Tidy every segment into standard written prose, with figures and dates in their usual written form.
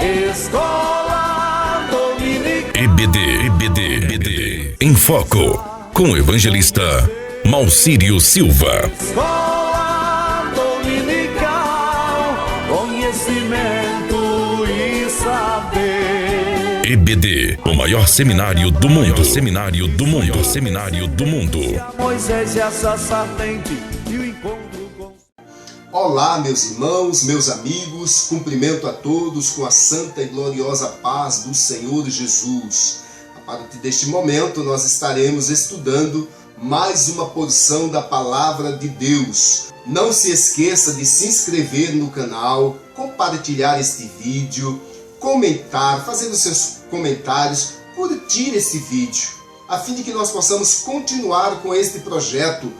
Escola Dominical. EBD em Foco, com o evangelista Malcírio Silva. Escola Dominical, conhecimento e saber. EBD, o maior seminário do mundo. Seminário do mundo. Moisés e essa serpente e o encontro com... Olá, meus irmãos, meus amigos, cumprimento a todos com a santa e gloriosa paz do Senhor Jesus. A partir deste momento, nós estaremos estudando mais uma porção da Palavra de Deus. Não se esqueça de se inscrever no canal, compartilhar este vídeo, comentar, fazer os seus comentários, curtir este vídeo, a fim de que nós possamos continuar com este projeto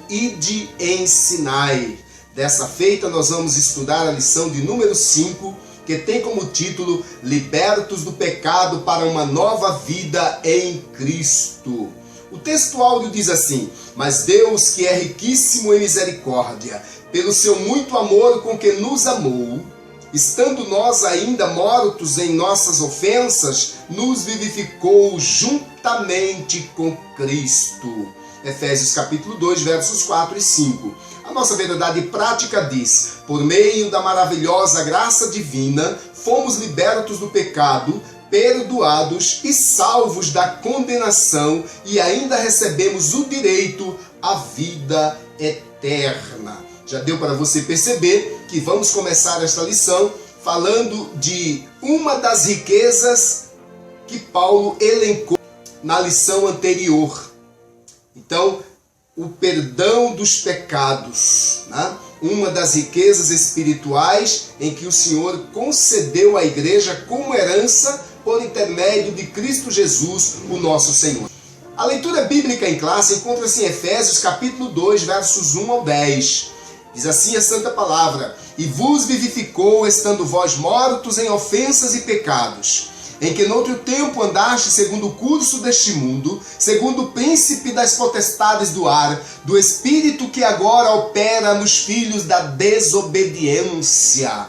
Ide Ensinai. Dessa feita, nós vamos estudar a lição de número 5, que tem como título Libertos do pecado para uma nova vida em Cristo. O texto áudio diz assim: mas Deus, que é riquíssimo em misericórdia, pelo seu muito amor com que nos amou, estando nós ainda mortos em nossas ofensas, nos vivificou juntamente com Cristo. Efésios capítulo 2, versos 4 e 5. A nossa verdade prática diz: por meio da maravilhosa graça divina, fomos libertos do pecado, perdoados e salvos da condenação, e ainda recebemos o direito à vida eterna. Já deu para você perceber que vamos começar esta lição falando de uma das riquezas que Paulo elencou na lição anterior. Então, o perdão dos pecados, né? Uma das riquezas espirituais em que o Senhor concedeu à igreja como herança por intermédio de Cristo Jesus, o nosso Senhor. A leitura bíblica em classe encontra-se em Efésios capítulo 2, versos 1 ao 10. Diz assim a santa palavra: e vos vivificou, estando vós mortos em ofensas e pecados, em que noutro tempo andaste segundo o curso deste mundo, segundo o príncipe das potestades do ar, do espírito que agora opera nos filhos da desobediência,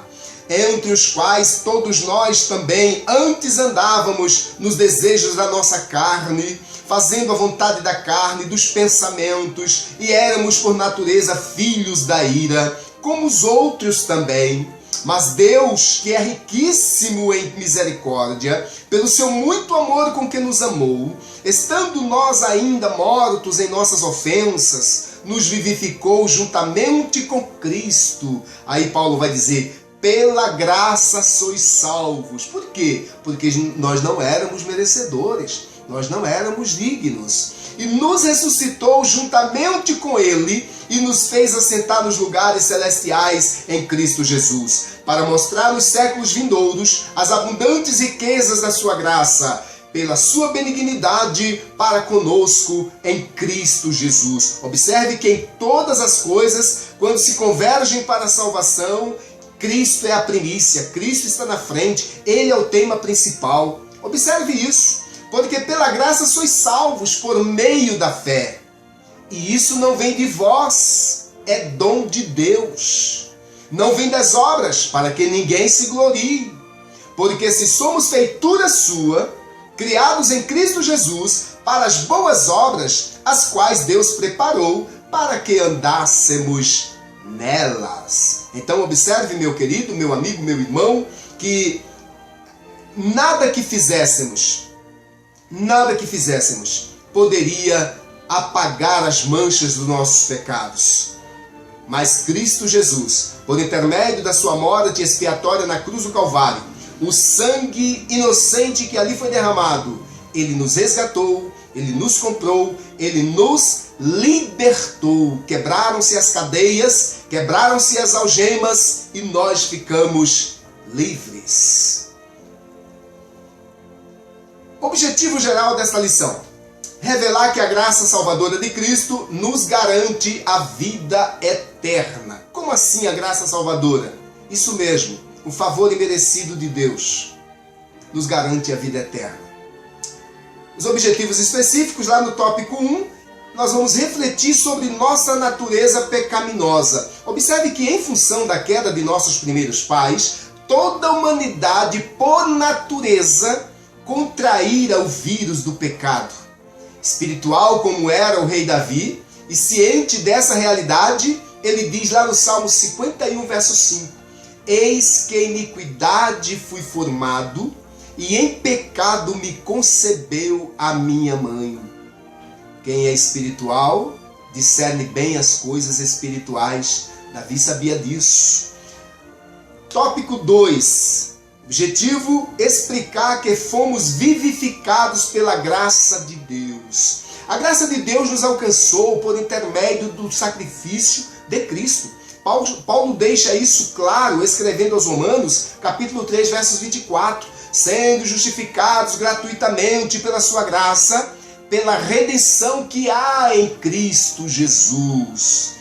entre os quais todos nós também antes andávamos nos desejos da nossa carne, fazendo a vontade da carne e dos pensamentos, e éramos por natureza filhos da ira, como os outros também. Mas Deus, que é riquíssimo em misericórdia, pelo seu muito amor com que nos amou, estando nós ainda mortos em nossas ofensas, nos vivificou juntamente com Cristo. Aí Paulo vai dizer: pela graça sois salvos. Por quê? Porque nós não éramos merecedores, nós não éramos dignos. E nos ressuscitou juntamente com Ele e nos fez assentar nos lugares celestiais em Cristo Jesus, para mostrar nos séculos vindouros as abundantes riquezas da sua graça, pela sua benignidade para conosco em Cristo Jesus. Observe que em todas as coisas, quando se convergem para a salvação, Cristo é a primícia, Cristo está na frente, Ele é o tema principal. Observe isso. Porque pela graça sois salvos por meio da fé. E isso não vem de vós, é dom de Deus. Não vem das obras, para que ninguém se glorie. Porque se somos feitura sua, criados em Cristo Jesus, para as boas obras, as quais Deus preparou para que andássemos nelas. Então observe, meu querido, meu amigo, meu irmão, que nada que fizéssemos poderia apagar as manchas dos nossos pecados. Mas Cristo Jesus, por intermédio da sua morte expiatória na cruz do Calvário, o sangue inocente que ali foi derramado, Ele nos resgatou, Ele nos comprou, Ele nos libertou. Quebraram-se as cadeias, quebraram-se as algemas e nós ficamos livres. Objetivo geral desta lição: revelar que a graça salvadora de Cristo nos garante a vida eterna. Como assim a graça salvadora? Isso mesmo, o favor imerecido de Deus nos garante a vida eterna. Os objetivos específicos, lá no tópico 1, nós vamos refletir sobre nossa natureza pecaminosa. Observe que em função da queda de nossos primeiros pais, toda a humanidade, por natureza, contraíra o vírus do pecado. Espiritual como era o rei Davi, e ciente dessa realidade, ele diz lá no Salmo 51, verso 5: Eis que em iniquidade fui formado, e em pecado me concebeu a minha mãe. Quem é espiritual discerne bem as coisas espirituais. Davi sabia disso. Tópico 2. Objetivo: explicar que fomos vivificados pela graça de Deus. A graça de Deus nos alcançou por intermédio do sacrifício de Cristo. Paulo deixa isso claro, escrevendo aos Romanos, capítulo 3, versos 24. Sendo justificados gratuitamente pela sua graça, pela redenção que há em Cristo Jesus.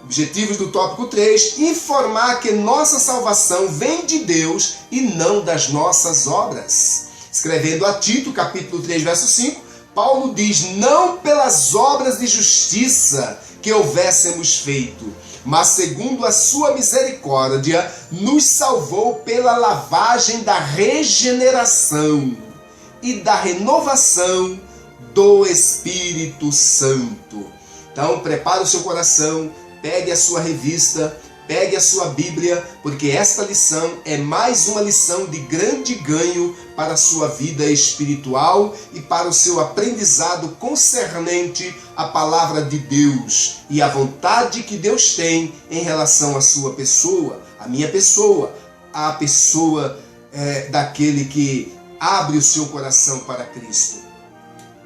Objetivos do tópico 3, informar que nossa salvação vem de Deus e não das nossas obras. Escrevendo a Tito, capítulo 3, verso 5, Paulo diz: não pelas obras de justiça que houvéssemos feito, mas segundo a sua misericórdia, nos salvou pela lavagem da regeneração e da renovação do Espírito Santo. Então, prepare o seu coração, pegue a sua revista, pegue a sua Bíblia, porque esta lição é mais uma lição de grande ganho para a sua vida espiritual e para o seu aprendizado concernente à palavra de Deus e à vontade que Deus tem em relação à sua pessoa, à minha pessoa, à pessoa daquele que abre o seu coração para Cristo.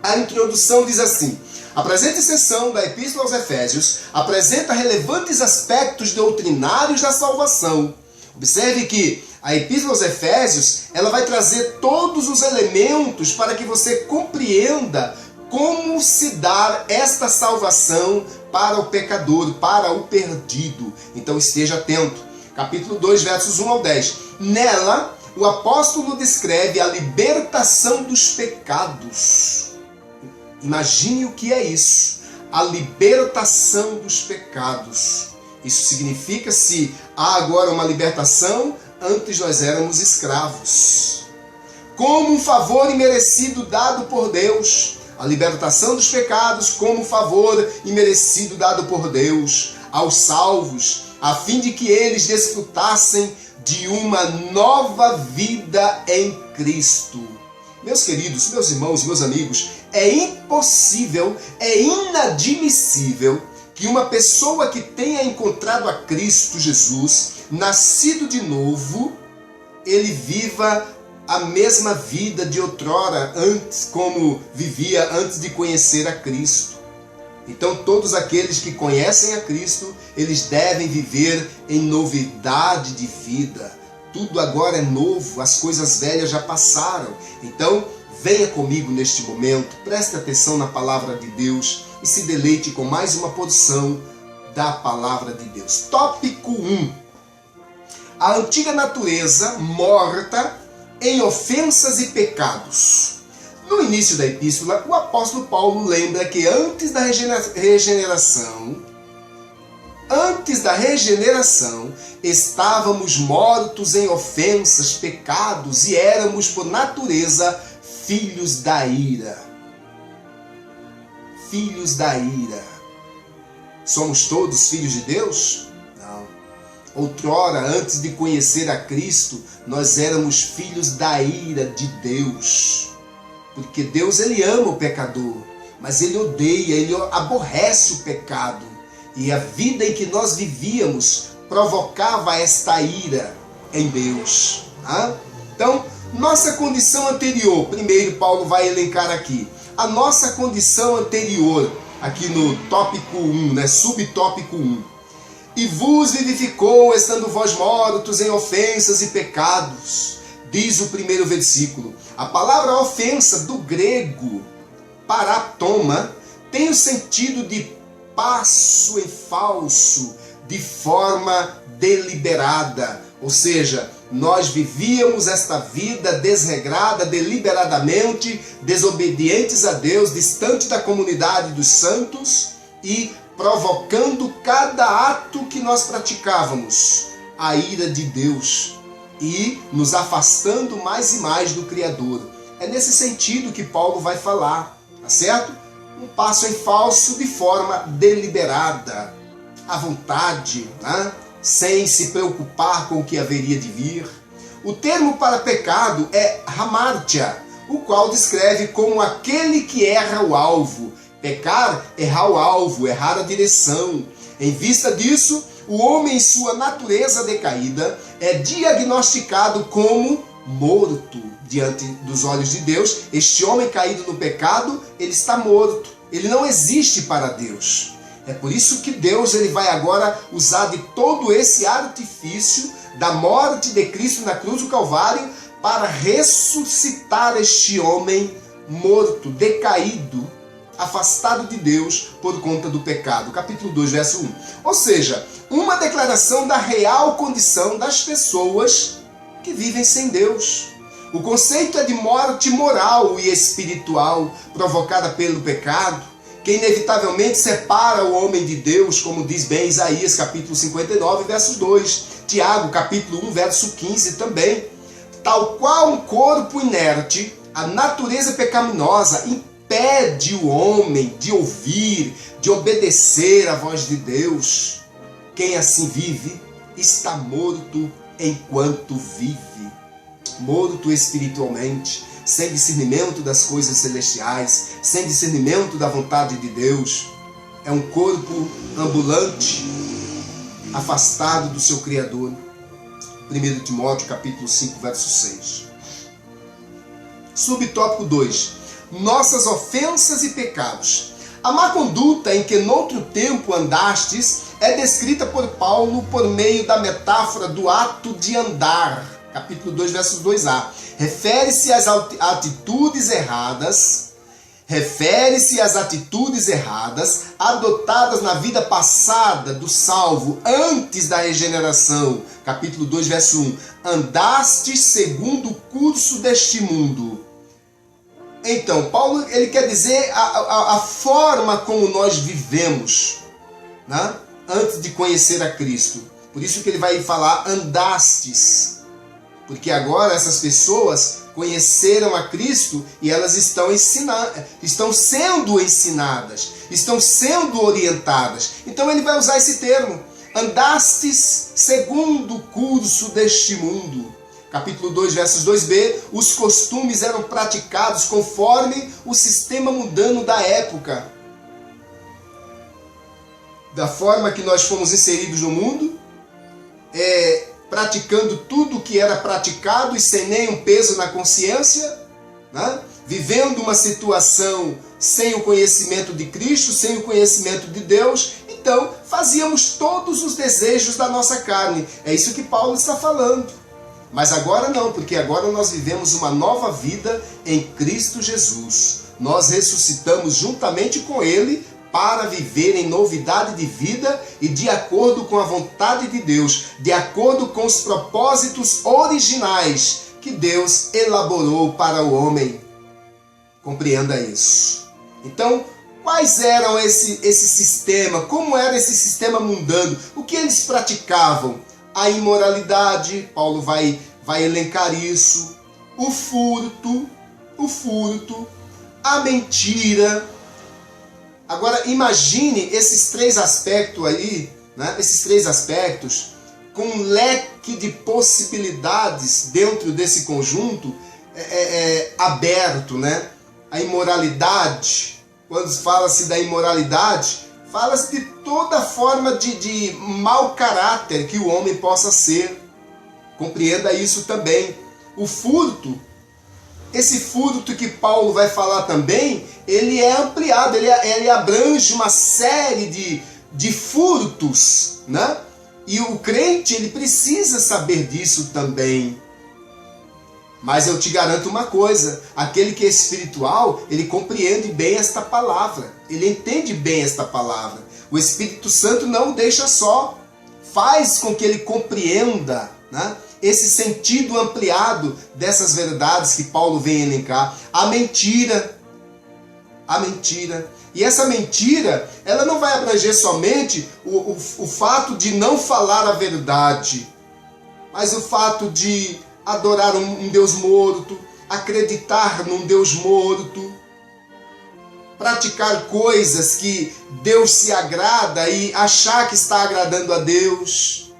A introdução diz assim: a presente seção da Epístola aos Efésios apresenta relevantes aspectos doutrinários da salvação. Observe que a Epístola aos Efésios, ela vai trazer todos os elementos para que você compreenda como se dar esta salvação para o pecador, para o perdido. Então esteja atento. Capítulo 2, versos 1 ao 10. Nela, o apóstolo descreve a libertação dos pecados. Imagine o que é isso, a libertação dos pecados. Isso significa, se há agora uma libertação, antes nós éramos escravos. Como um favor imerecido dado por Deus, a libertação dos pecados como um favor imerecido dado por Deus aos salvos, a fim de que eles desfrutassem de uma nova vida em Cristo. Meus queridos, meus irmãos, meus amigos, é impossível, é inadmissível que uma pessoa que tenha encontrado a Cristo Jesus, nascido de novo, ele viva a mesma vida de outrora, antes, como vivia antes de conhecer a Cristo. Então todos aqueles que conhecem a Cristo, eles devem viver em novidade de vida. Tudo agora é novo, as coisas velhas já passaram. Então, venha comigo neste momento, preste atenção na palavra de Deus e se deleite com mais uma porção da palavra de Deus. Tópico 1. A antiga natureza morta em ofensas e pecados. No início da epístola, o apóstolo Paulo lembra que antes da regeneração, estávamos mortos em ofensas, pecados e éramos por natureza filhos da ira. Filhos da ira. Somos todos filhos de Deus? Não. Outrora, antes de conhecer a Cristo, nós éramos filhos da ira de Deus. Porque Deus, ele ama o pecador, mas ele odeia, ele aborrece o pecado. E a vida em que nós vivíamos provocava esta ira em Deus. Então, nossa condição anterior, primeiro Paulo vai elencar aqui. A nossa condição anterior, aqui no tópico 1, subtópico 1. E vos vivificou, estando vós mortos em ofensas e pecados. Diz o primeiro versículo. A palavra ofensa, do grego paratoma, tem o sentido de passo em falso, de forma deliberada. Ou seja, nós vivíamos esta vida desregrada, deliberadamente, desobedientes a Deus, distante da comunidade dos santos e provocando cada ato que nós praticávamos a ira de Deus. e nos afastando mais e mais do Criador. É nesse sentido que Paulo vai falar, tá certo? Um passo em falso de forma deliberada, à vontade, né? Sem se preocupar com o que haveria de vir. O termo para pecado é hamartia, o qual descreve como aquele que erra o alvo. Pecar, errar o alvo, errar a direção. Em vista disso, o homem em sua natureza decaída é diagnosticado como morto diante dos olhos de Deus. Este homem caído no pecado, ele está morto. Ele não existe para Deus. É por isso que Deus ele vai agora usar de todo esse artifício da morte de Cristo na cruz do Calvário para ressuscitar este homem morto, decaído, afastado de Deus por conta do pecado. Capítulo 2, verso 1. Ou seja, uma declaração da real condição das pessoas que vivem sem Deus. O conceito é de morte moral e espiritual provocada pelo pecado, que inevitavelmente separa o homem de Deus, como diz bem Isaías, capítulo 59, verso 2. Tiago, capítulo 1, verso 15 também. Tal qual um corpo inerte, a natureza pecaminosa impede o homem de ouvir, de obedecer à voz de Deus. Quem assim vive está morto enquanto vive. Morto espiritualmente, sem discernimento das coisas celestiais, sem discernimento da vontade de Deus. É um corpo ambulante, afastado do seu Criador. 1 Timóteo capítulo 5, verso 6. Subtópico 2. Nossas ofensas e pecados. A má conduta em que noutro tempo andastes é descrita por Paulo por meio da metáfora do ato de andar. Capítulo 2, verso 2a. Refere-se às atitudes erradas adotadas na vida passada do salvo antes da regeneração. Capítulo 2, verso 1. Andaste segundo o curso deste mundo. Então, Paulo ele quer dizer a forma como nós vivemos, né? Antes de conhecer a Cristo. Por isso que ele vai falar andastes. Porque agora essas pessoas conheceram a Cristo e elas estão sendo ensinadas, estão sendo orientadas. Então ele vai usar esse termo, andastes segundo o curso deste mundo. Capítulo 2, versos 2b, os costumes eram praticados conforme o sistema mundano da época. Da forma que nós fomos inseridos no mundo, praticando tudo o que era praticado e sem nenhum peso na consciência, né? Vivendo uma situação sem o conhecimento de Cristo, sem o conhecimento de Deus, então fazíamos todos os desejos da nossa carne. É isso que Paulo está falando. Mas agora não, porque agora nós vivemos uma nova vida em Cristo Jesus. Nós ressuscitamos juntamente com Ele para viver em novidade de vida e de acordo com a vontade de Deus, de acordo com os propósitos originais que Deus elaborou para o homem. Compreenda isso. Então, quais eram esse sistema? Como era esse sistema mundano? O que eles praticavam? A imoralidade, Paulo vai elencar isso. O furto, a mentira. Agora imagine esses três aspectos aí, né? Esses três aspectos com um leque de possibilidades dentro desse conjunto aberto, né? A imoralidade, quando fala-se da imoralidade, fala-se de toda forma de mau caráter que o homem possa ser. Compreenda isso também. O furto, esse furto que Paulo vai falar também, ele é ampliado, ele abrange uma série de furtos, né? E o crente, ele precisa saber disso também. Mas eu te garanto uma coisa, aquele que é espiritual, ele compreende bem esta palavra, ele entende bem esta palavra. O Espírito Santo não o deixa só, faz com que ele compreenda, né, esse sentido ampliado dessas verdades que Paulo vem elencar. A mentira. E essa mentira, ela não vai abranger somente o fato de não falar a verdade, mas o fato de adorar um Deus morto, acreditar num Deus morto, praticar coisas que Deus se agrada e achar que está agradando a Deus.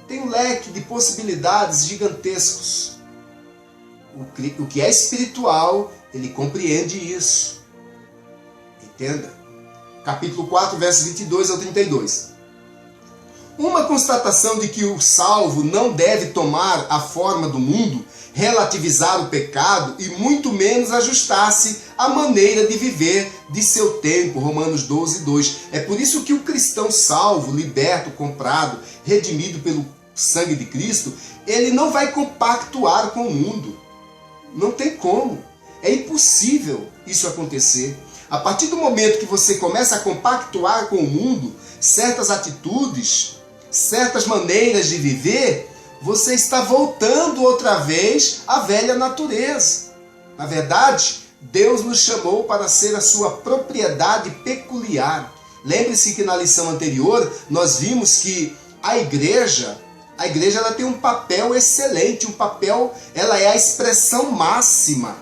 Tem um leque de possibilidades gigantescos. O que é espiritual, ele compreende isso. Entenda? Capítulo 4, versos 22 ao 32. Uma constatação de que o salvo não deve tomar a forma do mundo, relativizar o pecado e muito menos ajustar-se à maneira de viver de seu tempo. Romanos 12, 2. É por isso que o cristão salvo, liberto, comprado, redimido pelo sangue de Cristo, ele não vai compactuar com o mundo. Não tem como. É impossível isso acontecer. A partir do momento que você começa a compactuar com o mundo, certas atitudes, certas maneiras de viver, você está voltando outra vez à velha natureza. Na verdade, Deus nos chamou para ser a sua propriedade peculiar. Lembre-se que na lição anterior nós vimos que a igreja ela tem um papel excelente, ela é a expressão máxima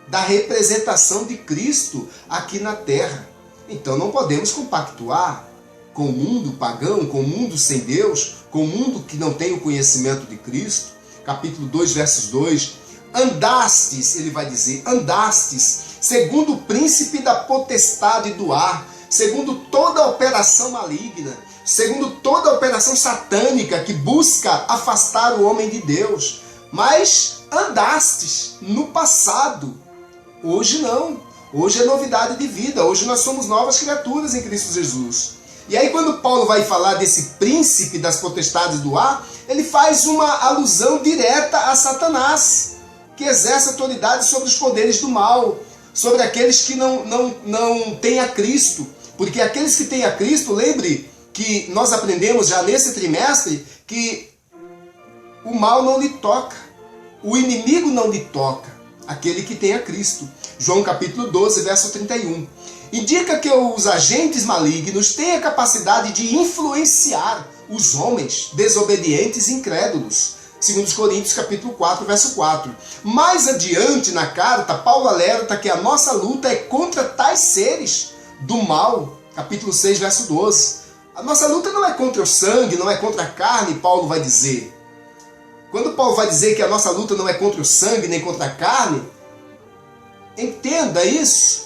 da representação de Cristo aqui na terra. Então não podemos compactuar com o mundo pagão, com o mundo sem Deus, com o mundo que não tem o conhecimento de Cristo. Capítulo 2, versos 2. Andastes, ele vai dizer, andastes, segundo o príncipe da potestade do ar, segundo toda a operação maligna, segundo toda a operação satânica que busca afastar o homem de Deus. Mas andastes no passado. Hoje não. Hoje é novidade de vida. Hoje nós somos novas criaturas em Cristo Jesus. E aí quando Paulo vai falar desse príncipe das potestades do ar, ele faz uma alusão direta a Satanás, que exerce autoridade sobre os poderes do mal, sobre aqueles que não têm a Cristo. Porque aqueles que têm a Cristo, lembre que nós aprendemos já nesse trimestre que o mal não lhe toca, o inimigo não lhe toca, aquele que tem a Cristo. João capítulo 12, verso 31. Indica que os agentes malignos têm a capacidade de influenciar os homens desobedientes e incrédulos. 2 Coríntios capítulo 4, verso 4. Mais adiante na carta, Paulo alerta que a nossa luta é contra tais seres do mal. Capítulo 6, verso 12. A nossa luta não é contra o sangue, não é contra a carne, Paulo vai dizer. Quando Paulo vai dizer que a nossa luta não é contra o sangue nem contra a carne, entenda isso.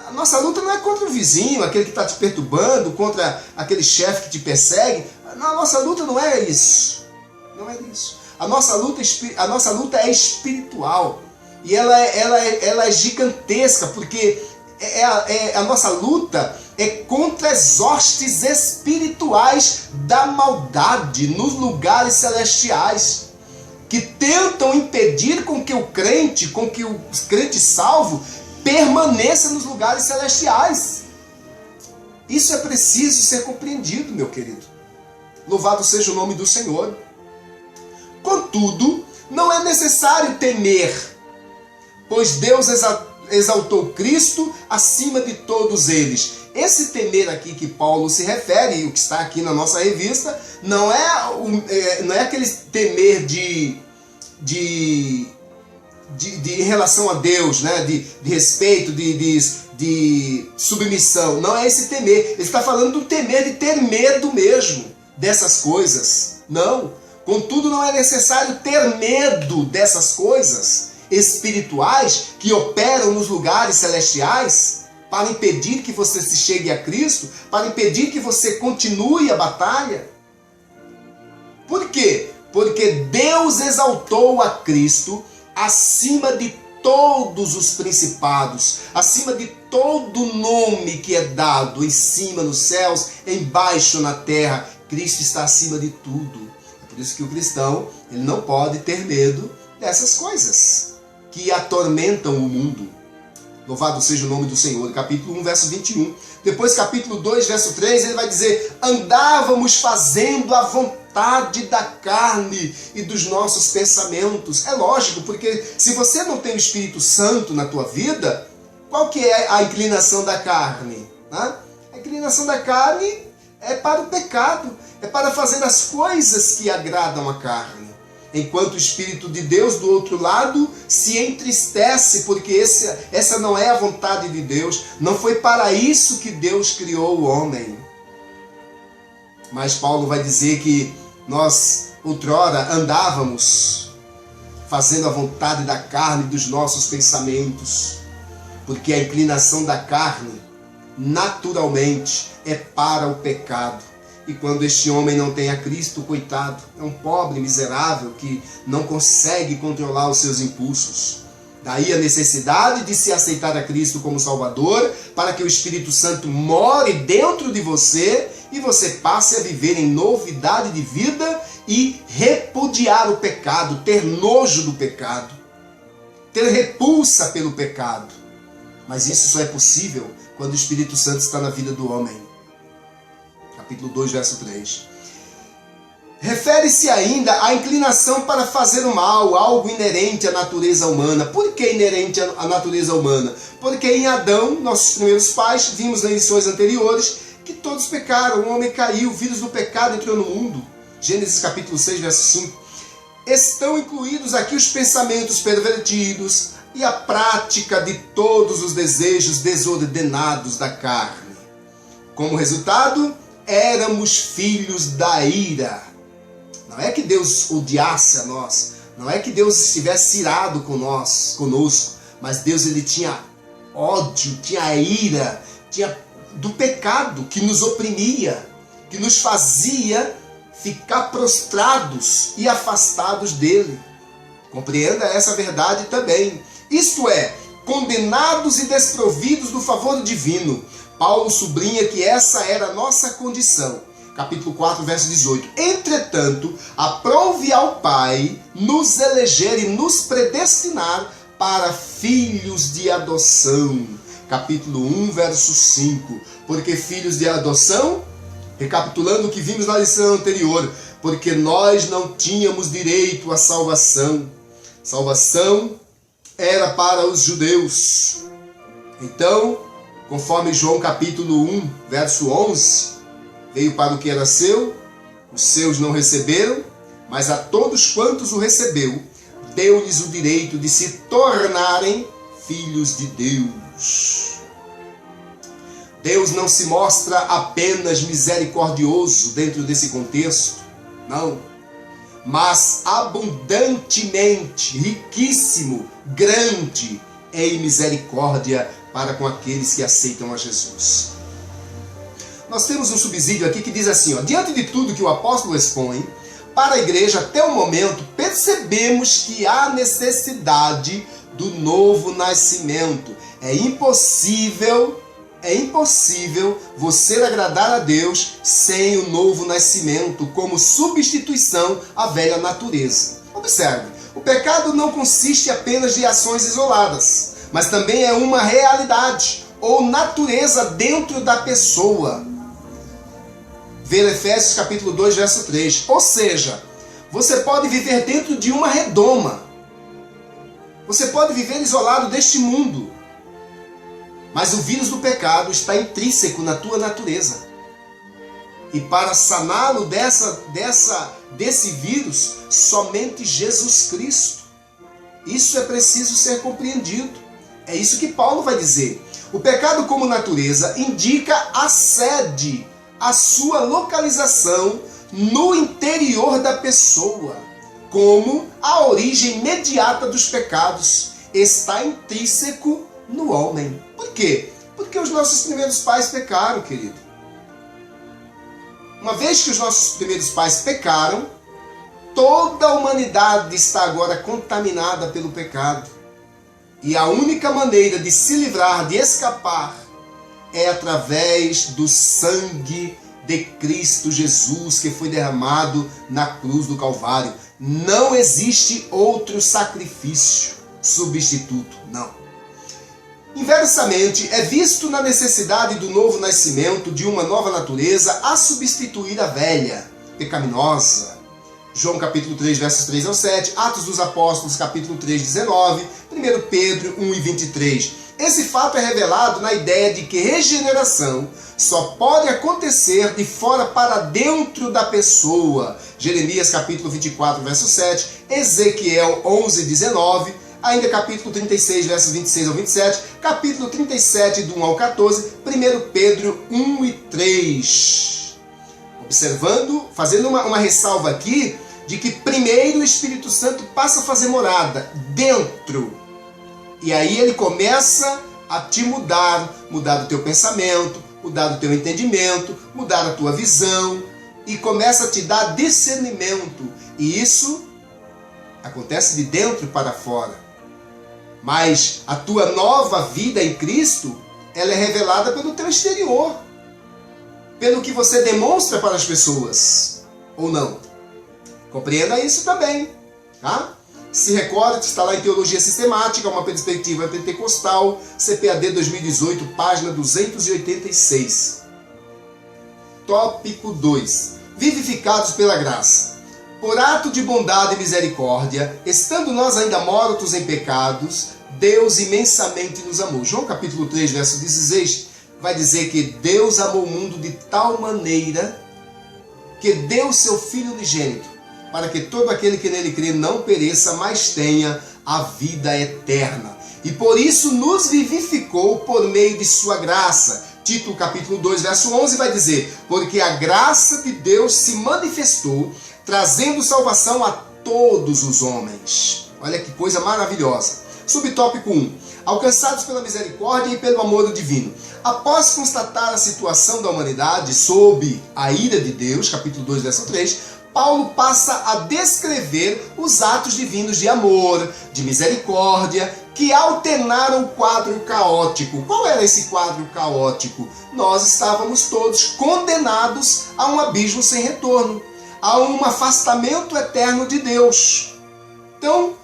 A nossa luta não é contra o vizinho, aquele que está te perturbando, contra aquele chefe que te persegue. A nossa luta não é isso. Não é isso. A nossa luta é espiritual. E ela é gigantesca, porque a nossa luta é contra as hostes espirituais da maldade nos lugares celestiais, que tentam impedir com que o crente salvo permaneça nos lugares celestiais. Isso é preciso ser compreendido, meu querido. Louvado seja o nome do Senhor. Contudo, não é necessário temer, pois Deus exaltou Cristo acima de todos eles. Esse temer aqui que Paulo se refere, o que está aqui na nossa revista, não é aquele temer de em relação a Deus, né? de respeito, de submissão. Não é esse temer. Ele está falando do temer de ter medo mesmo dessas coisas. Não. Contudo, não é necessário ter medo dessas coisas espirituais que operam nos lugares celestiais para impedir que você se chegue a Cristo, para impedir que você continue a batalha. Por quê? Porque Deus exaltou a Cristo acima de todos os principados, acima de todo nome que é dado, em cima nos céus, embaixo na terra. Cristo está acima de tudo. É por isso que o cristão ele não pode ter medo dessas coisas que atormentam o mundo. Louvado seja o nome do Senhor. Capítulo 1, verso 21. Depois, capítulo 2, verso 3, ele vai dizer: andávamos fazendo a vontade da carne e dos nossos pensamentos. É lógico, porque se você não tem o Espírito Santo na tua vida, qual que é a inclinação da carne? A inclinação da carne é para o pecado, é para fazer as coisas que agradam a carne. Enquanto o Espírito de Deus, do outro lado, se entristece, porque essa não é a vontade de Deus. Não foi para isso que Deus criou o homem. Mas Paulo vai dizer que nós, outrora, andávamos fazendo a vontade da carne e dos nossos pensamentos, porque a inclinação da carne, naturalmente, é para o pecado. E quando este homem não tem a Cristo, coitado, é um pobre miserável que não consegue controlar os seus impulsos. Daí a necessidade de se aceitar a Cristo como Salvador, para que o Espírito Santo more dentro de você e você passe a viver em novidade de vida e repudiar o pecado, ter nojo do pecado, ter repulsa pelo pecado. Mas isso só é possível quando o Espírito Santo está na vida do homem. Capítulo 2, verso 3. Refere-se ainda à inclinação para fazer o mal, algo inerente à natureza humana. Por que inerente à natureza humana? Porque em Adão, nossos primeiros pais, vimos nas lições anteriores, que todos pecaram, o homem caiu, o vírus do pecado entrou no mundo. Gênesis capítulo 6, verso 5. Estão incluídos aqui os pensamentos pervertidos e a prática de todos os desejos desordenados da carne. Como resultado, éramos filhos da ira. Não é que Deus odiasse a nós, não é que Deus estivesse irado conosco, mas Deus ele tinha ódio, tinha ira, tinha do pecado que nos oprimia, que nos fazia ficar prostrados e afastados dele. Compreenda essa verdade também. Isto é, condenados e desprovidos do favor divino. Paulo sublinha que essa era a nossa condição. Capítulo 4, verso 18. Entretanto, aprove ao Pai nos eleger e nos predestinar para filhos de adoção. Capítulo 1, verso 5. Porque filhos de adoção, recapitulando o que vimos na lição anterior, porque nós não tínhamos direito à salvação. Salvação era para os judeus. Então, conforme João capítulo 1, verso 11, veio para o que era seu, os seus não receberam, mas a todos quantos o recebeu, deu-lhes o direito de se tornarem filhos de Deus. Deus não se mostra apenas misericordioso dentro desse contexto, não, mas abundantemente, riquíssimo, grande em misericórdia para com aqueles que aceitam a Jesus. Nós temos um subsídio aqui que diz assim, diante de tudo que o apóstolo expõe, para a igreja até o momento, percebemos que há necessidade do novo nascimento. É impossível você agradar a Deus sem o novo nascimento, como substituição à velha natureza. Observe, o pecado não consiste apenas de ações isoladas, mas também é uma realidade ou natureza dentro da pessoa. Ver Efésios capítulo 2, verso 3. Ou seja, você pode viver dentro de uma redoma. Você pode viver isolado deste mundo. Mas o vírus do pecado está intrínseco na tua natureza. E para saná-lo desse vírus, somente Jesus Cristo. Isso é preciso ser compreendido. É isso que Paulo vai dizer. O pecado como natureza indica a sede, a sua localização no interior da pessoa, como a origem imediata dos pecados está intrínseco no homem. Por quê? Porque os nossos primeiros pais pecaram, querido. Uma vez que os nossos primeiros pais pecaram, toda a humanidade está agora contaminada pelo pecado. E a única maneira de se livrar, de escapar, é através do sangue de Cristo Jesus que foi derramado na cruz do Calvário. Não existe outro sacrifício substituto, não. Inversamente, é visto na necessidade do novo nascimento, de uma nova natureza, a substituir a velha, pecaminosa. João capítulo 3, versos 3 ao 7, Atos dos Apóstolos capítulo 3, 19, 1 Pedro 1 e 23. Esse fato é revelado na ideia de que regeneração só pode acontecer de fora para dentro da pessoa. Jeremias capítulo 24, verso 7, Ezequiel 11, 19, ainda capítulo 36, versos 26 ao 27, capítulo 37, do 1 ao 14, 1 Pedro 1 e 3. Observando, fazendo uma ressalva aqui, de que primeiro o Espírito Santo passa a fazer morada dentro. E aí ele começa a te mudar o teu pensamento, mudar o teu entendimento, mudar a tua visão, e começa a te dar discernimento. E isso acontece de dentro para fora. Mas a tua nova vida em Cristo, ela é revelada pelo teu exterior, pelo que você demonstra para as pessoas, ou não. Compreenda isso também, tá? Se recorde, está lá em Teologia Sistemática, uma perspectiva pentecostal, CPAD 2018, página 286. Tópico 2. Vivificados pela graça. Por ato de bondade e misericórdia, estando nós ainda mortos em pecados, Deus imensamente nos amou. João capítulo 3, verso 16, vai dizer que Deus amou o mundo de tal maneira que deu seu Filho unigênito, para que todo aquele que nele crê não pereça, mas tenha a vida eterna. E por isso nos vivificou por meio de sua graça. Tito capítulo 2, verso 11 vai dizer: porque a graça de Deus se manifestou, trazendo salvação a todos os homens. Olha que coisa maravilhosa. Subtópico 1. Alcançados pela misericórdia e pelo amor divino. Após constatar a situação da humanidade sob a ira de Deus, capítulo 2, verso 3, Paulo passa a descrever os atos divinos de amor, de misericórdia, que alternaram o quadro caótico. Qual era esse quadro caótico? Nós estávamos todos condenados a um abismo sem retorno, a um afastamento eterno de Deus. Então,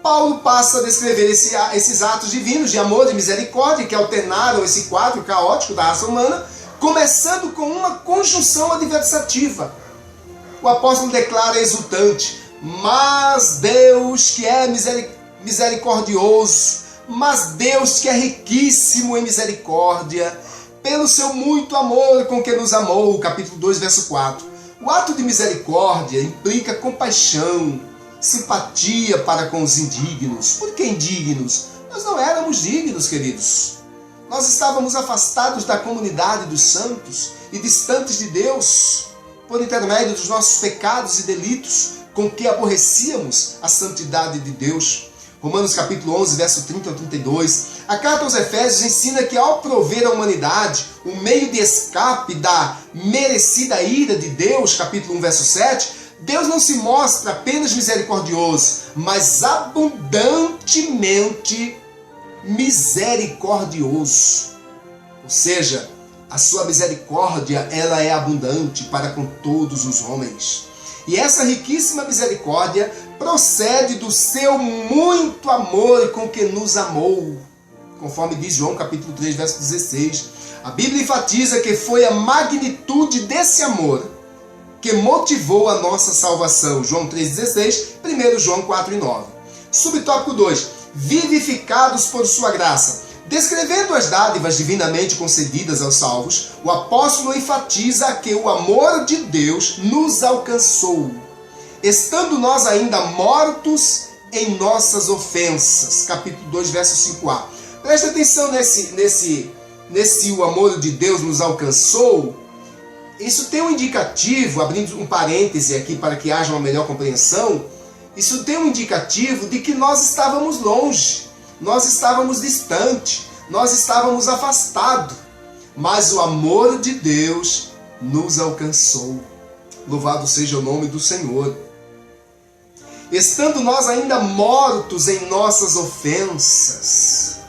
Paulo passa a descrever esses atos divinos de amor e misericórdia que alternaram esse quadro caótico da raça humana, começando com uma conjunção adversativa. O apóstolo declara exultante: mas Deus que é misericordioso, mas Deus que é riquíssimo em misericórdia, pelo seu muito amor com que nos amou, capítulo 2, verso 4. O ato de misericórdia implica compaixão, simpatia para com os indignos. Por que indignos? Nós não éramos dignos, queridos. Nós estávamos afastados da comunidade dos santos e distantes de Deus, por intermédio dos nossos pecados e delitos, com que aborrecíamos a santidade de Deus. Romanos capítulo 11, verso 30 ao 32. A carta aos Efésios ensina que ao prover à humanidade o meio de escape da merecida ira de Deus, capítulo 1, verso 7, Deus não se mostra apenas misericordioso, mas abundantemente misericordioso. Ou seja, a sua misericórdia, ela é abundante para com todos os homens. E essa riquíssima misericórdia procede do seu muito amor com que nos amou. Conforme diz João capítulo 3, verso 16. A Bíblia enfatiza que foi a magnitude desse amor que motivou a nossa salvação. João 3,16, 1 João 4,9. Subtópico 2. Vivificados por sua graça. Descrevendo as dádivas divinamente concedidas aos salvos, o apóstolo enfatiza que o amor de Deus nos alcançou, estando nós ainda mortos em nossas ofensas. Capítulo 2, verso 5a. Preste atenção nesse o amor de Deus nos alcançou. Isso tem um indicativo, abrindo um parêntese aqui para que haja uma melhor compreensão, isso tem um indicativo de que nós estávamos longe, nós estávamos distantes, nós estávamos afastados, mas o amor de Deus nos alcançou. Louvado seja o nome do Senhor. Estando nós ainda mortos em nossas ofensas,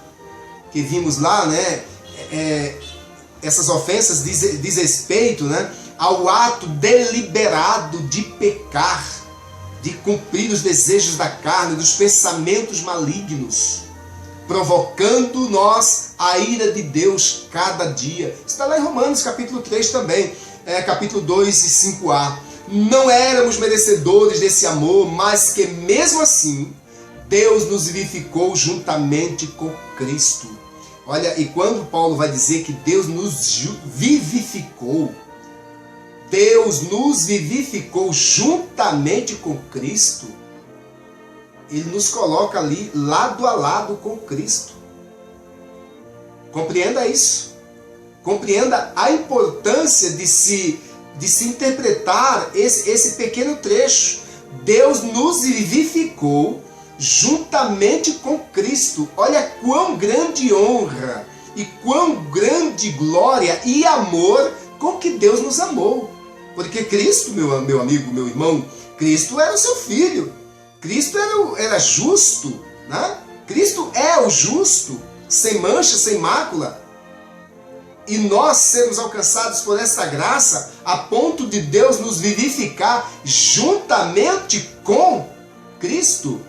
que vimos lá, né? Essas ofensas diz respeito, né, ao ato deliberado de pecar, de cumprir os desejos da carne, dos pensamentos malignos, provocando nós a ira de Deus cada dia. Está lá em Romanos capítulo 3 também, capítulo 2 e 5a. Não éramos merecedores desse amor, mas que mesmo assim Deus nos vivificou juntamente com Cristo. Olha, e quando Paulo vai dizer que Deus nos vivificou, Deus nos vivificou juntamente com Cristo, Ele nos coloca ali lado a lado com Cristo. Compreenda isso. Compreenda a importância de se interpretar esse pequeno trecho. Deus nos vivificou juntamente com Cristo. Olha quão grande honra e quão grande glória e amor com que Deus nos amou. Porque Cristo, meu amigo, meu irmão, Cristo era o seu filho. Cristo era justo, né? Cristo é o justo, sem mancha, sem mácula. E nós sermos alcançados por essa graça, a ponto de Deus nos vivificar juntamente com Cristo.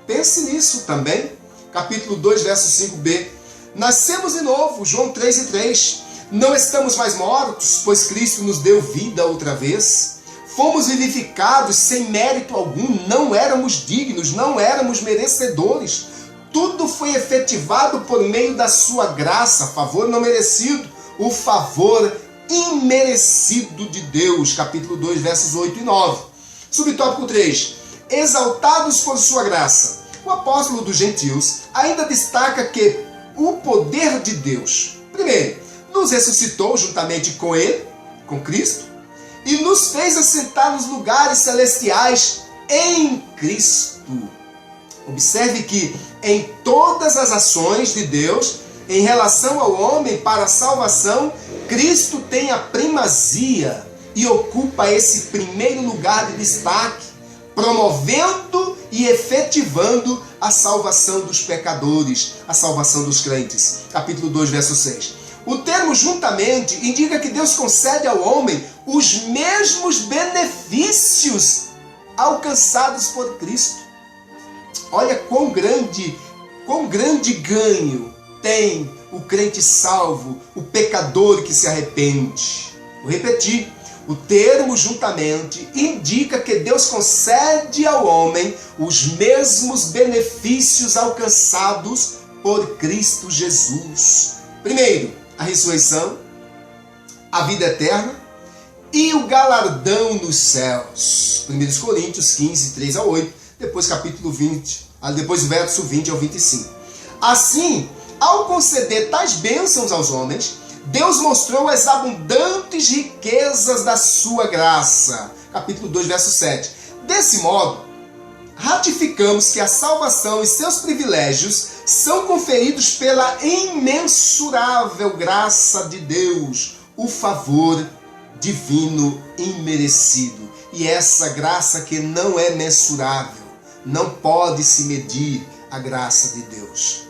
Pense nisso também. Capítulo 2, verso 5b. Nascemos de novo, João 3:3. Não estamos mais mortos, pois Cristo nos deu vida outra vez. Fomos vivificados sem mérito algum, não éramos dignos, não éramos merecedores. Tudo foi efetivado por meio da sua graça, favor não merecido, o favor imerecido de Deus. Capítulo 2, versos 8 e 9. Subtópico 3. Exaltados por sua graça. O apóstolo dos gentios ainda destaca que o poder de Deus, primeiro, nos ressuscitou juntamente com Ele, com Cristo, e nos fez assentar nos lugares celestiais em Cristo. Observe que em todas as ações de Deus, em relação ao homem para a salvação, Cristo tem a primazia e ocupa esse primeiro lugar de destaque, promovendo e efetivando a salvação dos pecadores, a salvação dos crentes. Capítulo 2, verso 6. O termo juntamente indica que Deus concede ao homem os mesmos benefícios alcançados por Cristo. Olha quão grande ganho tem o crente salvo, o pecador que se arrepende. Vou repetir. O termo juntamente indica que Deus concede ao homem os mesmos benefícios alcançados por Cristo Jesus. Primeiro, a ressurreição, a vida eterna e o galardão nos céus. 1 Coríntios 15, 3 a 8, depois capítulo 20, depois o verso 20 ao 25. Assim, ao conceder tais bênçãos aos homens, Deus mostrou as abundantes riquezas da sua graça. Capítulo 2, verso 7. Desse modo, ratificamos que a salvação e seus privilégios são conferidos pela imensurável graça de Deus, o favor divino imerecido. E essa graça que não é mensurável, não pode se medir a graça de Deus.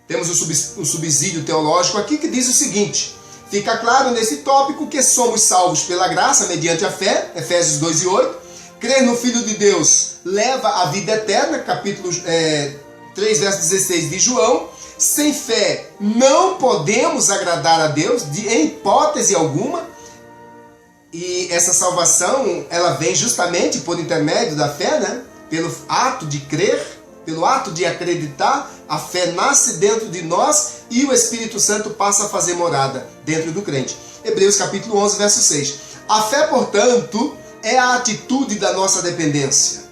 Temos um subsídio teológico aqui que diz o seguinte: fica claro nesse tópico que somos salvos pela graça mediante a fé, Efésios 2 e 8. Crer no Filho de Deus leva à vida eterna, capítulo 3, verso 16 de João. Sem fé não podemos agradar a Deus em hipótese alguma. E essa salvação, ela vem justamente por intermédio da fé, né? Pelo ato de crer, pelo ato de acreditar. A fé nasce dentro de nós e o Espírito Santo passa a fazer morada dentro do crente. Hebreus capítulo 11, verso 6. A fé, portanto, é a atitude da nossa dependência.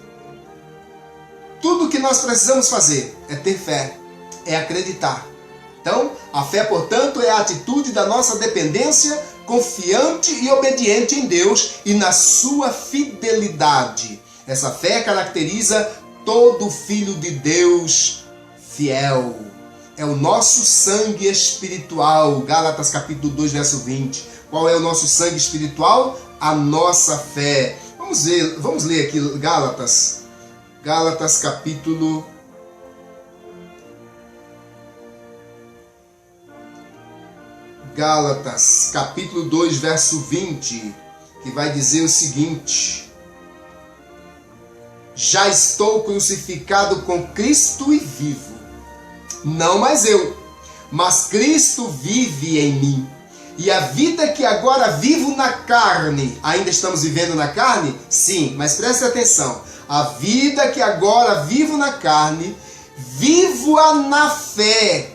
Tudo o que nós precisamos fazer é ter fé, é acreditar. Então, a fé, portanto, é a atitude da nossa dependência, confiante e obediente em Deus e na sua fidelidade. Essa fé caracteriza todo filho de Deus fiel. É o nosso sangue espiritual. Gálatas capítulo 2, verso 20. Qual é o nosso sangue espiritual? A nossa fé. Vamos ler aqui Gálatas. Gálatas capítulo 2, verso 20, que vai dizer o seguinte: já estou crucificado com Cristo e vivo. Não mais eu, mas Cristo vive em mim. E a vida que agora vivo na carne, ainda estamos vivendo na carne? Sim, mas preste atenção. A vida que agora vivo na carne, vivo-a na fé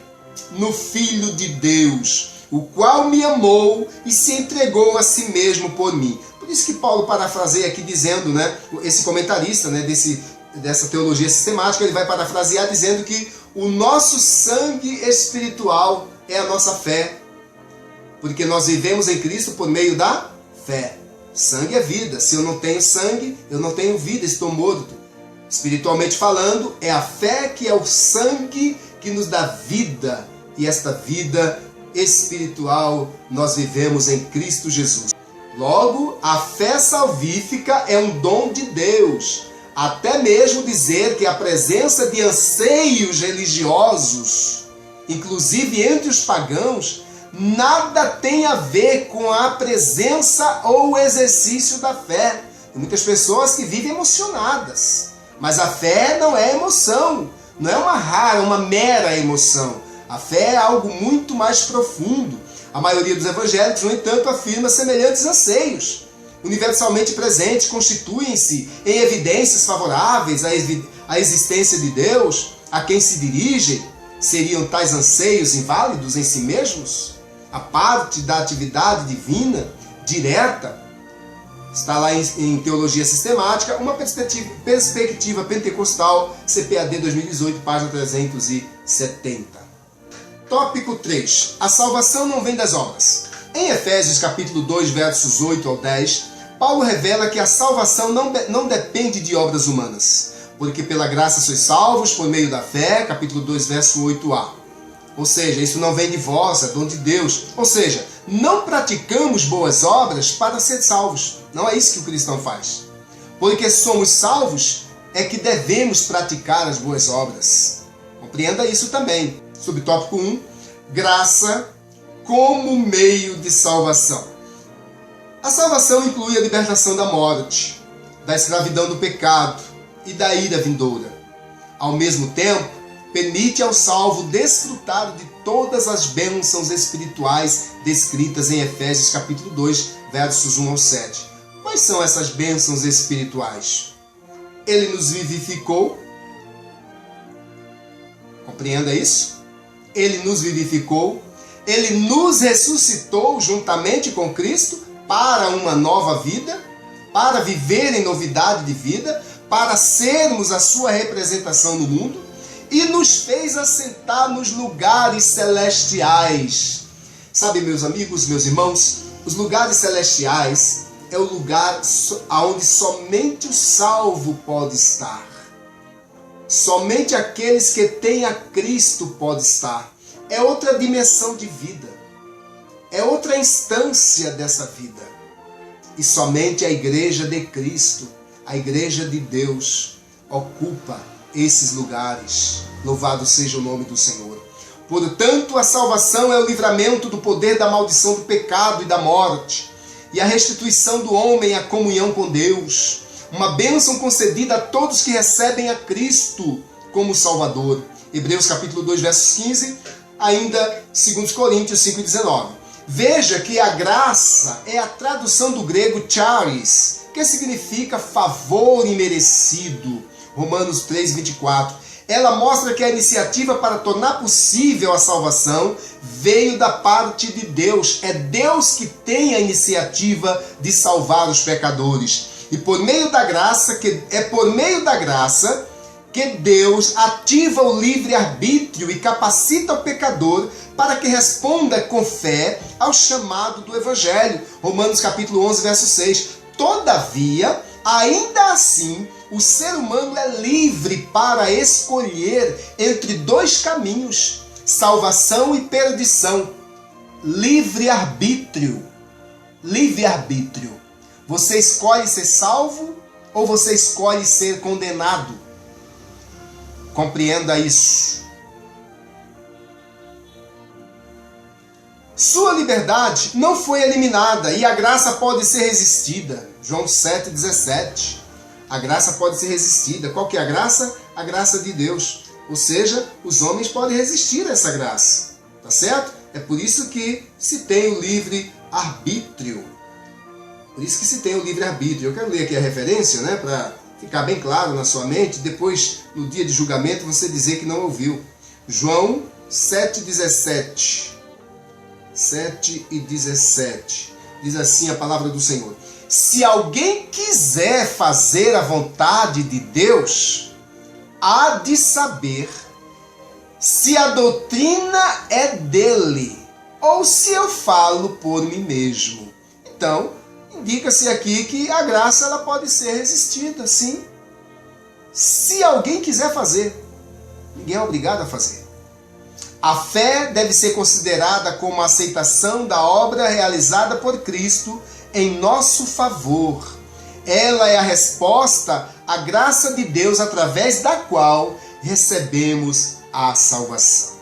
no Filho de Deus, o qual me amou e se entregou a si mesmo por mim. Por isso que Paulo parafraseia aqui dizendo, né, esse comentarista, né, dessa teologia sistemática, ele vai parafrasear dizendo que o nosso sangue espiritual é a nossa fé, porque nós vivemos em Cristo por meio da fé. Sangue é vida. Se eu não tenho sangue, eu não tenho vida, estou morto. Espiritualmente falando, é a fé que é o sangue que nos dá vida. E esta vida espiritual nós vivemos em Cristo Jesus. Logo, a fé salvífica é um dom de Deus. Até mesmo dizer que a presença de anseios religiosos, inclusive entre os pagãos, nada tem a ver com a presença ou o exercício da fé. Tem muitas pessoas que vivem emocionadas, mas a fé não é emoção, não é uma mera emoção. A fé é algo muito mais profundo. A maioria dos evangélicos, no entanto, afirma semelhantes anseios. Universalmente presentes, constituem-se em evidências favoráveis à existência de Deus, a quem se dirigem. Seriam tais anseios inválidos em si mesmos? A parte da atividade divina, direta, está lá em Teologia Sistemática, uma perspectiva pentecostal, CPAD 2018, página 370. Tópico 3. A salvação não vem das obras. Em Efésios capítulo 2, versos 8 ao 10, Paulo revela que a salvação não depende de obras humanas, porque pela graça sois salvos por meio da fé, capítulo 2, verso 8a. Ou seja, isso não vem de vós, é dom de Deus. Ou seja, não praticamos boas obras para ser salvos. Não é isso que o cristão faz. Porque somos salvos, é que devemos praticar as boas obras. Compreenda isso também. Subtópico 1, graça como meio de salvação. A salvação inclui a libertação da morte, da escravidão do pecado e da ira vindoura. Ao mesmo tempo, permite ao salvo desfrutar de todas as bênçãos espirituais descritas em Efésios capítulo 2, versos 1 ao 7. Quais são essas bênçãos espirituais? Ele nos vivificou. Compreenda isso? Ele nos vivificou. Ele nos ressuscitou juntamente com Cristo para uma nova vida, para viver em novidade de vida, para sermos a sua representação no mundo, e nos fez assentar nos lugares celestiais. Sabe, meus amigos, meus irmãos, os lugares celestiais é o lugar onde somente o salvo pode estar. Somente aqueles que têm a Cristo podem estar. É outra dimensão de vida. É outra instância dessa vida. E somente a igreja de Cristo, a igreja de Deus, ocupa esses lugares. Louvado seja o nome do Senhor. Portanto, a salvação é o livramento do poder da maldição do pecado e da morte, e a restituição do homem à comunhão com Deus. Uma bênção concedida a todos que recebem a Cristo como Salvador. Hebreus capítulo 2, versos 15, ainda 2 Coríntios 5,19. Veja que a graça é a tradução do grego charis, que significa favor imerecido. Romanos 3, 24. Ela mostra que a iniciativa para tornar possível a salvação veio da parte de Deus. É Deus que tem a iniciativa de salvar os pecadores. E por meio da graça, por meio da graça que Deus ativa o livre-arbítrio e capacita o pecador para que responda com fé ao chamado do Evangelho. Romanos capítulo 11, verso 6. Todavia, ainda assim, o ser humano é livre para escolher entre dois caminhos, salvação e perdição. Livre-arbítrio. Livre-arbítrio. Você escolhe ser salvo ou você escolhe ser condenado? Compreenda isso. Sua liberdade não foi eliminada e a graça pode ser resistida. João 7,17. A graça pode ser resistida. Qual que é a graça? A graça de Deus. Ou seja, os homens podem resistir a essa graça. Tá certo? É por isso que se tem o livre-arbítrio. Por isso que se tem o livre-arbítrio. Eu quero ler aqui a referência, né, para ficar bem claro na sua mente. Depois, no dia de julgamento, você dizer que não ouviu. João 7:17. 7:17. Diz assim a palavra do Senhor: se alguém quiser fazer a vontade de Deus, há de saber se a doutrina é dele ou se eu falo por mim mesmo. Então, indica-se aqui que a graça ela pode ser resistida, sim. Se alguém quiser fazer, ninguém é obrigado a fazer. A fé deve ser considerada como a aceitação da obra realizada por Cristo em nosso favor. Ela é a resposta à graça de Deus através da qual recebemos a salvação.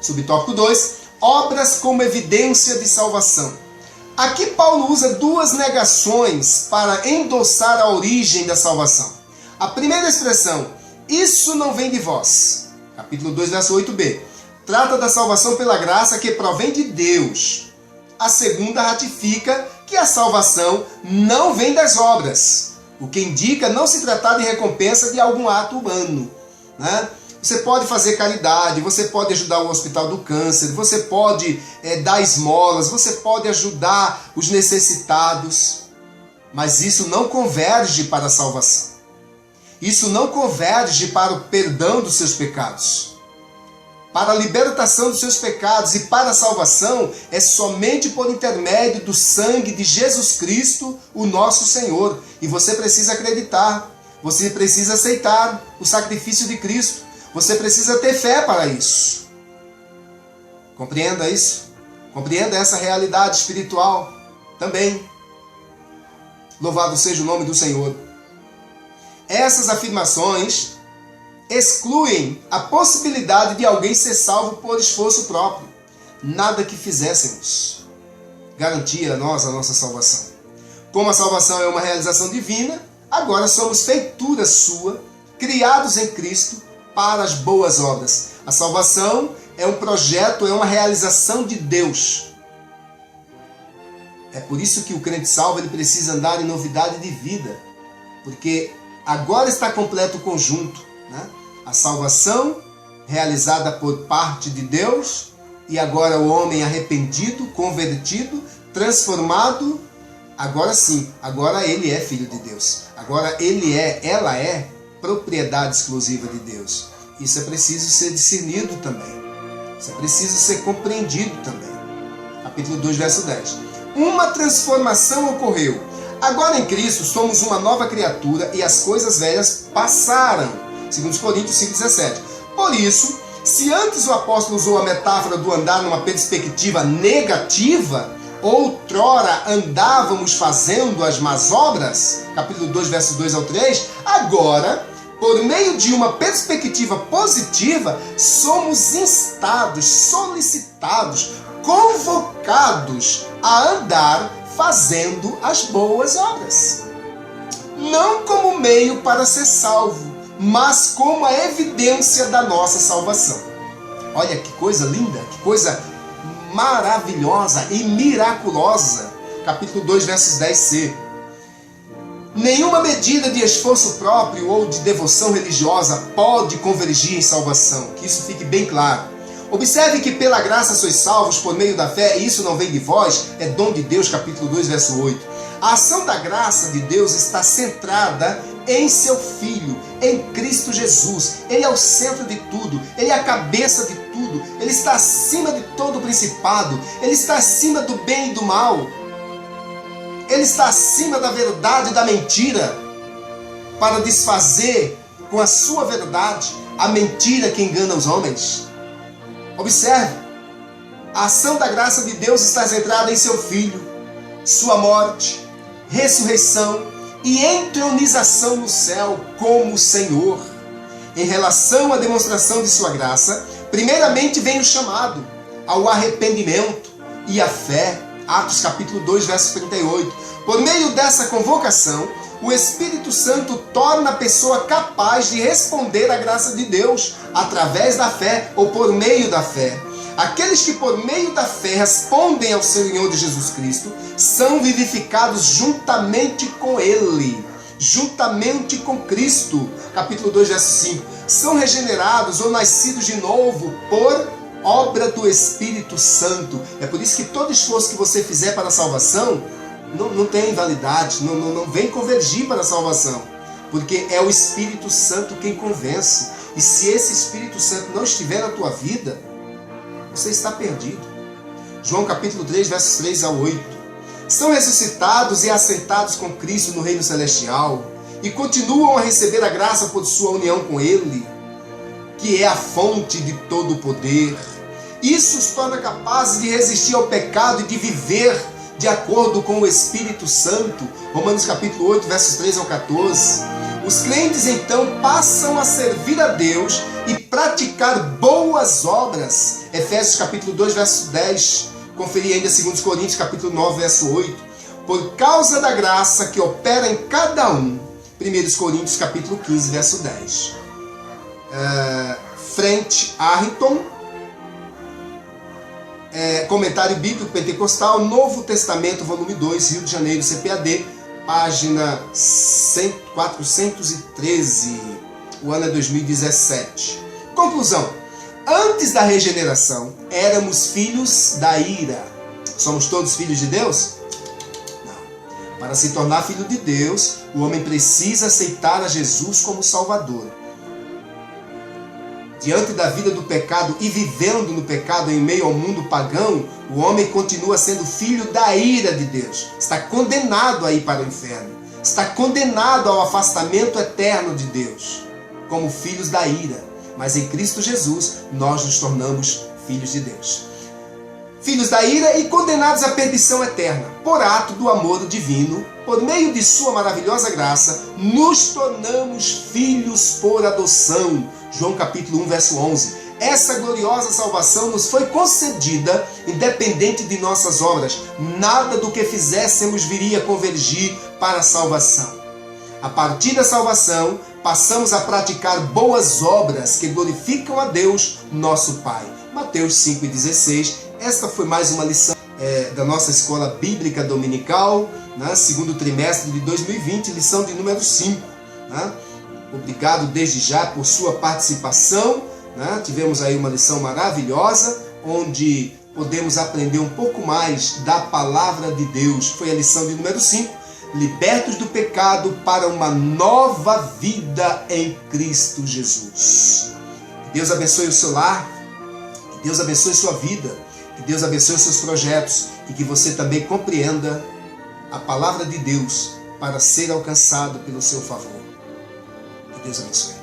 Subtópico 2. Obras como evidência de salvação. Aqui Paulo usa duas negações para endossar a origem da salvação. A primeira expressão, isso não vem de vós. Capítulo 2, verso 8b. Trata da salvação pela graça que provém de Deus. A segunda ratifica que a salvação não vem das obras, o que indica não se tratar de recompensa de algum ato humano, né? Você pode fazer caridade, você pode ajudar o hospital do câncer, você pode dar esmolas, você pode ajudar os necessitados, mas isso não converge para a salvação. Isso não converge para o perdão dos seus pecados. Para a libertação dos seus pecados e para a salvação é somente por intermédio do sangue de Jesus Cristo, o nosso Senhor. E você precisa acreditar, você precisa aceitar o sacrifício de Cristo, você precisa ter fé para isso. Compreenda isso? Compreenda essa realidade espiritual também. Louvado seja o nome do Senhor. Essas afirmações excluem a possibilidade de alguém ser salvo por esforço próprio. Nada que fizéssemos garantia a nós a nossa salvação. Como a salvação é uma realização divina, agora somos feitura sua, criados em Cristo para as boas obras. A salvação é um projeto, é uma realização de Deus. É por isso que o crente salvo ele precisa andar em novidade de vida, porque agora está completo o conjunto, né? A salvação realizada por parte de Deus e agora o homem arrependido, convertido, transformado, agora sim, agora ele é filho de Deus. Agora ela é propriedade exclusiva de Deus. Isso é preciso ser discernido também. Isso é preciso ser compreendido também. Capítulo 2, verso 10. Uma transformação ocorreu. Agora em Cristo somos uma nova criatura e as coisas velhas passaram. 2 Coríntios 5,17. Por isso, se antes o apóstolo usou a metáfora do andar numa perspectiva negativa, outrora andávamos fazendo as más obras, capítulo 2, versos 2 ao 3, agora, por meio de uma perspectiva positiva, somos instados, solicitados, convocados a andar fazendo as boas obras. Não como meio para ser salvo, mas como a evidência da nossa salvação. Olha que coisa linda, que coisa maravilhosa e miraculosa. Capítulo 2, versos 10c. Nenhuma medida de esforço próprio ou de devoção religiosa pode convergir em salvação, que isso fique bem claro. Observe que pela graça sois salvos por meio da fé, e isso não vem de vós, é dom de Deus, capítulo 2, verso 8. A ação da graça de Deus está centrada em seu Filho, em Cristo Jesus. Ele é o centro de tudo, Ele é a cabeça de tudo, Ele está acima de todo principado, Ele está acima do bem e do mal, Ele está acima da verdade e da mentira, para desfazer com a sua verdade a mentira que engana os homens. Observe, a ação da graça de Deus está centrada em seu Filho, sua morte, ressurreição e entronização no céu como Senhor. Em relação à demonstração de sua graça, primeiramente vem o chamado ao arrependimento e à fé. Atos capítulo 2, verso 38. Por meio dessa convocação, o Espírito Santo torna a pessoa capaz de responder à graça de Deus através da fé ou por meio da fé. Aqueles que por meio da fé respondem ao Senhor de Jesus Cristo são vivificados juntamente com Ele, juntamente com Cristo. Capítulo 2, verso 5. São regenerados ou nascidos de novo por obra do Espírito Santo. É por isso que todo esforço que você fizer para a salvação não tem validade, não vem convergir para a salvação. Porque é o Espírito Santo quem convence. E se esse Espírito Santo não estiver na tua vida, você está perdido. João capítulo 3, versos 3 a 8. São ressuscitados e assentados com Cristo no reino celestial e continuam a receber a graça por sua união com Ele, que é a fonte de todo o poder. Isso os torna capazes de resistir ao pecado e de viver de acordo com o Espírito Santo. Romanos capítulo 8, versos 3 ao 14. Os crentes então passam a servir a Deus e praticar boas obras. Efésios capítulo 2, verso 10. Conferir ainda 2 Coríntios capítulo 9, verso 8. Por causa da graça que opera em cada um. 1 Coríntios capítulo 15, verso 10. Frente Arrington, Comentário Bíblico Pentecostal, Novo Testamento, volume 2, Rio de Janeiro, CPAD, página 413, o ano é 2017. Conclusão: antes da regeneração, éramos filhos da ira. Somos todos filhos de Deus? Não. Para se tornar filho de Deus, o homem precisa aceitar a Jesus como Salvador. Diante da vida do pecado e vivendo no pecado em meio ao mundo pagão, o homem continua sendo filho da ira de Deus. Está condenado a ir para o inferno. Está condenado ao afastamento eterno de Deus, como filhos da ira. Mas em Cristo Jesus, nós nos tornamos filhos de Deus. Filhos da ira e condenados à perdição eterna. Por ato do amor divino, por meio de sua maravilhosa graça, nos tornamos filhos por adoção. João capítulo 1, verso 11. Essa gloriosa salvação nos foi concedida independente de nossas obras. Nada do que fizéssemos viria a convergir para a salvação. A partir da salvação, passamos a praticar boas obras que glorificam a Deus, nosso Pai. Mateus 5,16. Esta foi mais uma lição da nossa escola bíblica dominical, né? Segundo trimestre de 2020, lição de número 5. Né? Obrigado desde já por sua participação. Né? Tivemos aí uma lição maravilhosa, onde podemos aprender um pouco mais da palavra de Deus. Foi a lição de número 5. Libertos do pecado para uma nova vida em Cristo Jesus. Que Deus abençoe o seu lar, que Deus abençoe sua vida, que Deus abençoe os seus projetos e que você também compreenda a palavra de Deus para ser alcançado pelo seu favor. Que Deus abençoe.